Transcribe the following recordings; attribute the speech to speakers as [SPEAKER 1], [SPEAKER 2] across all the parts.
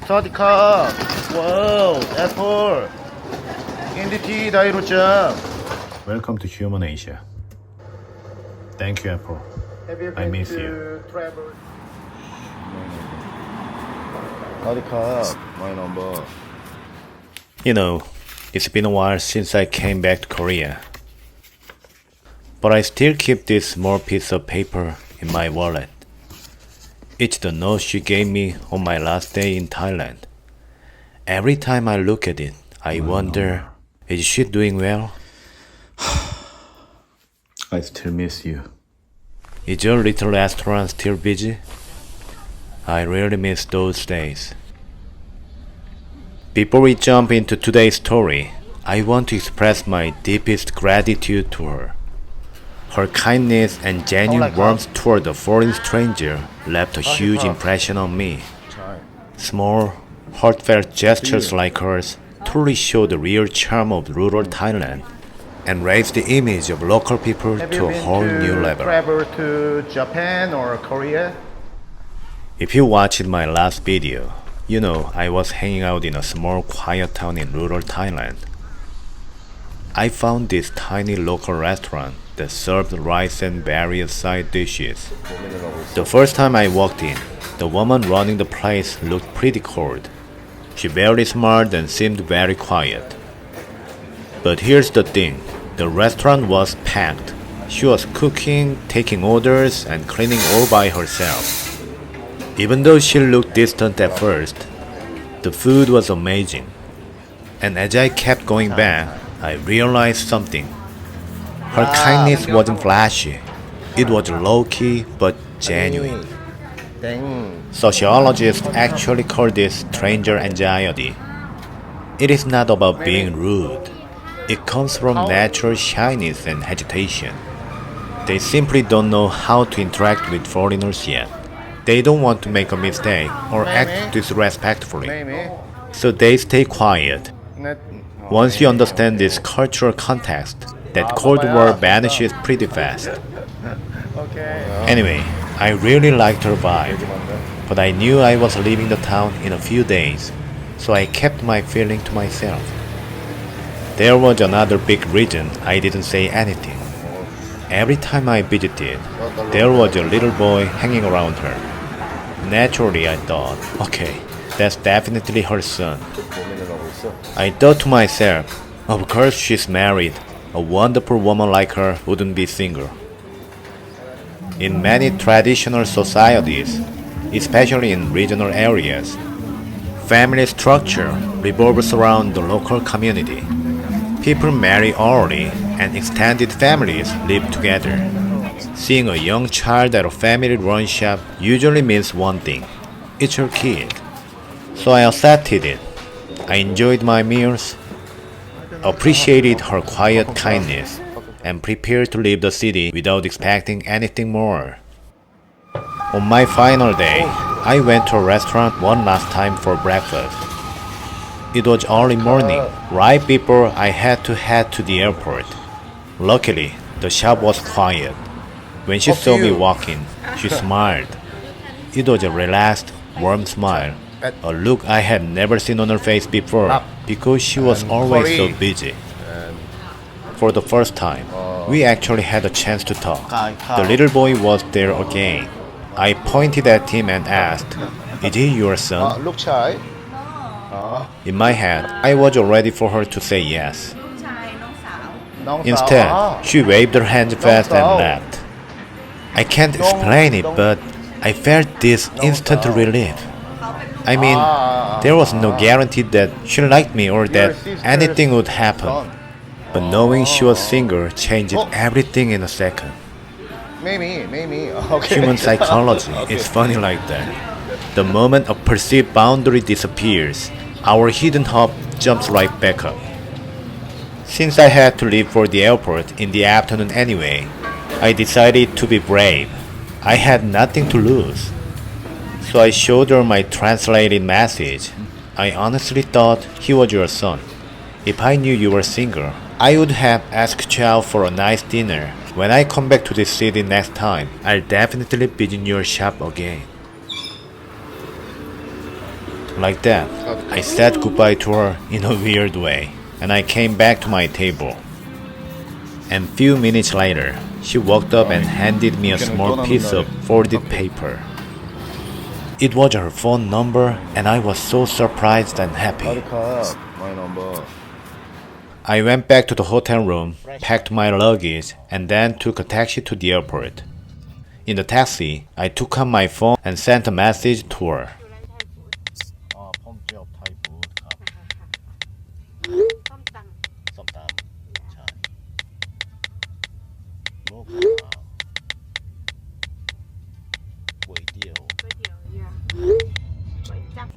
[SPEAKER 1] 사와디캅. 와우, 애플. 인디티 다이로짱.
[SPEAKER 2] Welcome to Human Asia. Thank you, Apple. I miss you.
[SPEAKER 1] 사와디캅. My number.
[SPEAKER 2] You know, it's been a while since I came back to Korea. But I still keep this small piece of paper in my wallet. It's the note she gave me on my last day in Thailand. Every time I look at it, I wonder, is she doing well? I still miss you. Is your little restaurant still busy? I really miss those days. Before we jump into today's story, I want to express my deepest gratitude to her. Her kindness and genuine warmth toward a foreign stranger left a huge impression on me. Small, heartfelt gestures like hers truly show the real charm of rural Thailand and raise the image of local people to a whole new level.
[SPEAKER 1] Travel to Japan or Korea?
[SPEAKER 2] If you watched my last video, you know I was hanging out in a small quiet town in rural Thailand. I found this tiny local restaurant that served rice and various side dishes. The first time I walked in, the woman running the place looked pretty cold. She barely smiled and seemed very quiet. But here's the thing, the restaurant was packed. She was cooking, taking orders, and cleaning all by herself. Even though she looked distant at first, the food was amazing. And as I kept going back, I realized something. Her kindness wasn't flashy. It was low-key but genuine. Sociologists actually call this stranger anxiety. It is not about being rude. It comes from natural shyness and hesitation. They simply don't know how to interact with foreigners yet. They don't want to make a mistake or act disrespectfully. So they stay quiet. Once you understand this cultural context, that Cold War vanishes pretty fast. Anyway, I really liked her vibe, but I knew I was leaving the town in a few days, so I kept my feeling to myself. There was another big reason I didn't say anything. Every time I visited, there was a little boy hanging around her. Naturally, I thought, okay, that's definitely her son. I thought to myself, of course she's married. A wonderful woman like her wouldn't be single. In many traditional societies, especially in regional areas, family structure revolves around the local community. People marry early and extended families live together. Seeing a young child at a family-run shop usually means one thing: it's her kid. So I accepted it. I enjoyed my meals, appreciated her quiet kindness, and prepared to leave the city without expecting anything more. On my final day, I went to a restaurant one last time for breakfast. It was early morning, right before I had to head to the airport. Luckily, the shop was quiet. When she saw me walk in, she smiled. It was a relaxed, warm smile, a look I had never seen on her face before because she was always so busy. For the first time, we actually had a chance to talk. The little boy was there again. I pointed at him and asked, "Is he your son?" In my head, I was all ready for her to say yes. Instead, she waved her hand fast and left. I can't explain it, but I felt this instant relief. I mean, there was no guarantee that she liked me or that anything would happen. But knowing she was single changed everything in a second. Human psychology is funny like that. The moment a perceived boundary disappears, our hidden hope jumps right back up. Since I had to leave for the airport in the afternoon anyway, I decided to be brave. I had nothing to lose. So I showed her my translated message. I honestly thought he was your son. If I knew you were single, I would have asked Chow for a nice dinner. When I come back to this city next time, I'll definitely visit your shop again. Like that, I said goodbye to her in a weird way, and I came back to my table. And few minutes later, she walked up and handed me a small piece of folded paper. It was her phone number, and I was so surprised and happy.
[SPEAKER 1] My number.
[SPEAKER 2] I went back to the hotel room, packed my luggage, and then took a taxi to the airport. In the taxi, I took out my phone and sent a message to her.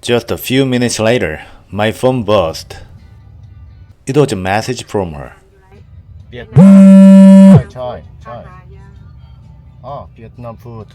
[SPEAKER 2] Just a few minutes later, my phone buzzed. It was a message from her.
[SPEAKER 1] Chai. Vietnam food.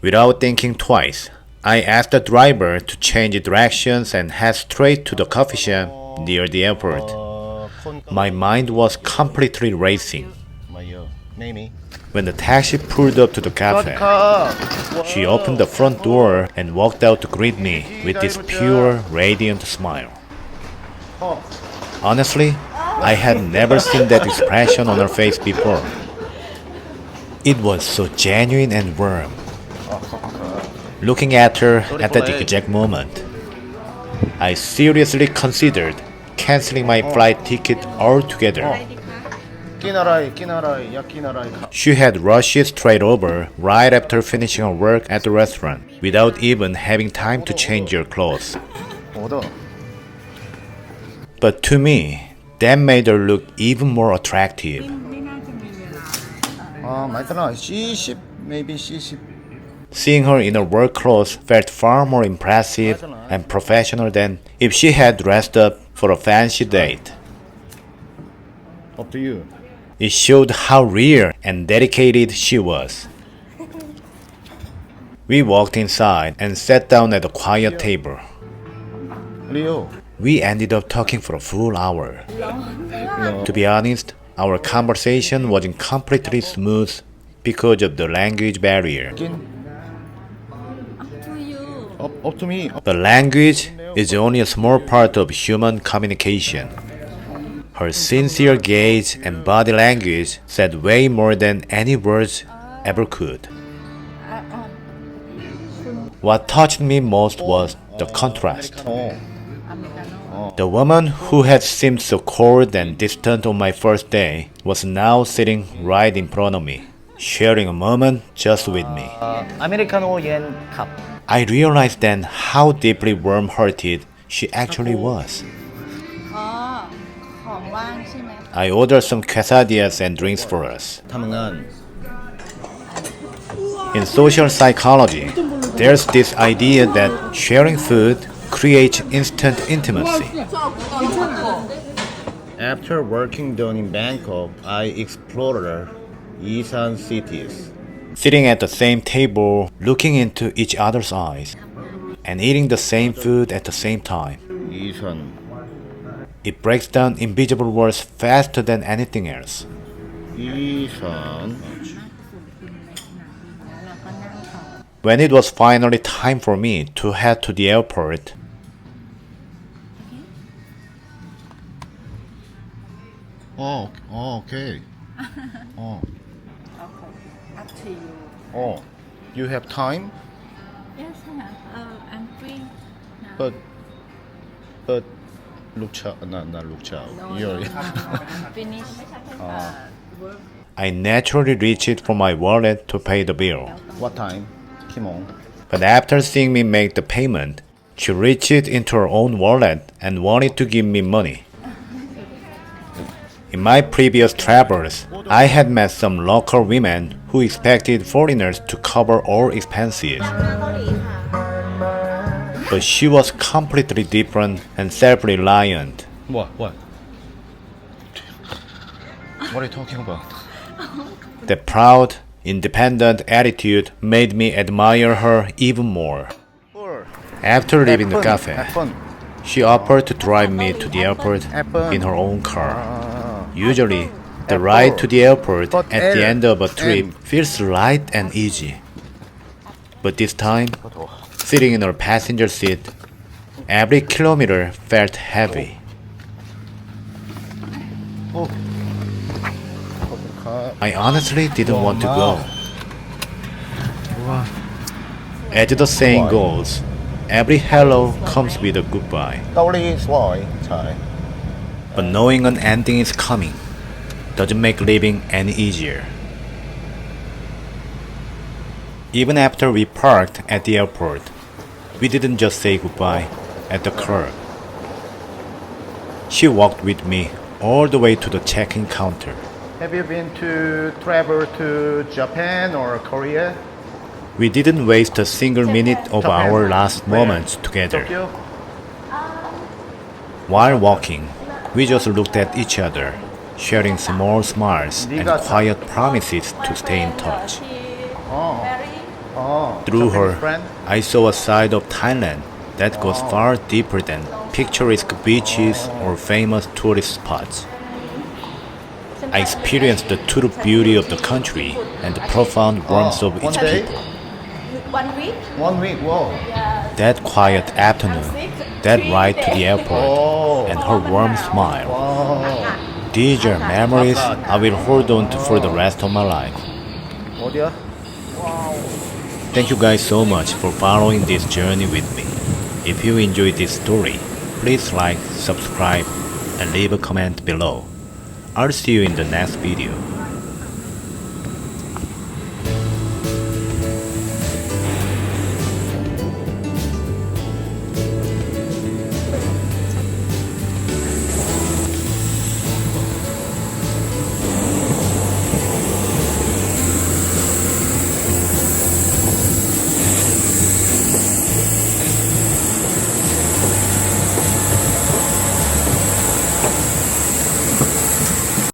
[SPEAKER 2] Without thinking twice, I asked the driver to change directions and head straight to the coffee shop near the airport. My mind was completely racing. When the taxi pulled up to the cafe, she opened the front door and walked out to greet me with this pure, radiant smile. Honestly, I had never seen that expression on her face before. It was so genuine and warm. Looking at her at that exact moment, I seriously considered canceling my flight ticket altogether. She had rushed straight over right after finishing her work at the restaurant without even having time to change her clothes. But to me, that made her look even more attractive.
[SPEAKER 1] Maybe C10.
[SPEAKER 2] Seeing her in her work clothes felt far more impressive and professional than if she had dressed up for a fancy date.
[SPEAKER 1] Up to you.
[SPEAKER 2] It showed how real and dedicated she was. We walked inside and sat down at a quiet table.
[SPEAKER 1] Leo.
[SPEAKER 2] We ended up talking for a full hour. To be honest, our conversation wasn't completely smooth because of the language barrier.
[SPEAKER 1] Up to me.
[SPEAKER 2] But language is only a small part of human communication. Her sincere gaze and body language said way more than any words ever could. What touched me most was the contrast. The woman who had seemed so cold and distant on my first day was now sitting right in front of me, sharing a moment just with me.
[SPEAKER 3] 아메리카노 옌 컵.
[SPEAKER 2] I realized then how deeply warm-hearted she actually was. I ordered some quesadillas and drinks for us. In social psychology, there's this idea that sharing food creates instant intimacy.
[SPEAKER 1] After working done in Bangkok, I explored Isan cities.
[SPEAKER 2] Sitting at the same table, looking into each other's eyes, and eating the same food at the same time.
[SPEAKER 1] Isan.
[SPEAKER 2] It breaks down invisible words faster than anything else.
[SPEAKER 1] Isan.
[SPEAKER 2] When it was finally time for me to head to the airport,
[SPEAKER 1] Okay.
[SPEAKER 4] Up to you.
[SPEAKER 1] Oh, you have time?
[SPEAKER 4] Yes, I'm free now.
[SPEAKER 1] But Lucha, not Lucha. You're
[SPEAKER 4] I'm finished work.
[SPEAKER 2] I naturally reached for my wallet to pay the bill.
[SPEAKER 1] What time? Kimon.
[SPEAKER 2] But after seeing me make the payment, she reached into her own wallet and wanted to give me money. In my previous travels, I had met some local women who expected foreigners to cover all expenses. But she was completely different and self-reliant.
[SPEAKER 1] What? What are you talking about?
[SPEAKER 2] The proud, independent attitude made me admire her even more. After leaving the cafe, she offered to drive me to the airport in her own car. Usually, the ride to the airport at the end of a trip feels light and easy. But this time, sitting in her passenger seat, every kilometer felt heavy. I honestly didn't want to go. As the saying goes, every hello comes with a goodbye.
[SPEAKER 1] เกาหลีสวยใช่
[SPEAKER 2] But knowing an ending is coming doesn't make living any easier. Even after we parked at the airport, we didn't just say goodbye at the curb. She walked with me all the way to the check-in counter.
[SPEAKER 1] Have you been to travel to Japan or Korea?
[SPEAKER 2] We didn't waste a single minute of
[SPEAKER 1] Japan.
[SPEAKER 2] our last
[SPEAKER 1] Where?
[SPEAKER 2] moments together.
[SPEAKER 1] Tokyo?
[SPEAKER 2] While walking, we just looked at each other, sharing small smiles and quiet promises to stay in touch. Through her,
[SPEAKER 1] Japanese friend?
[SPEAKER 2] I saw a side of Thailand that goes far deeper than picturesque beaches or famous tourist spots. I experienced the true beauty of the country and the profound warmth of its
[SPEAKER 1] One day?
[SPEAKER 2] people.
[SPEAKER 4] 1 week.
[SPEAKER 1] 1 week, whoa.
[SPEAKER 2] That quiet afternoon, that ride to the airport, and her warm smile. These are memories I will hold on to for the rest of my life.
[SPEAKER 1] 어디야?
[SPEAKER 2] Thank you guys so much for following this journey with me. If you enjoyed this story, please like, subscribe, and leave a comment below. I'll see you in the next video.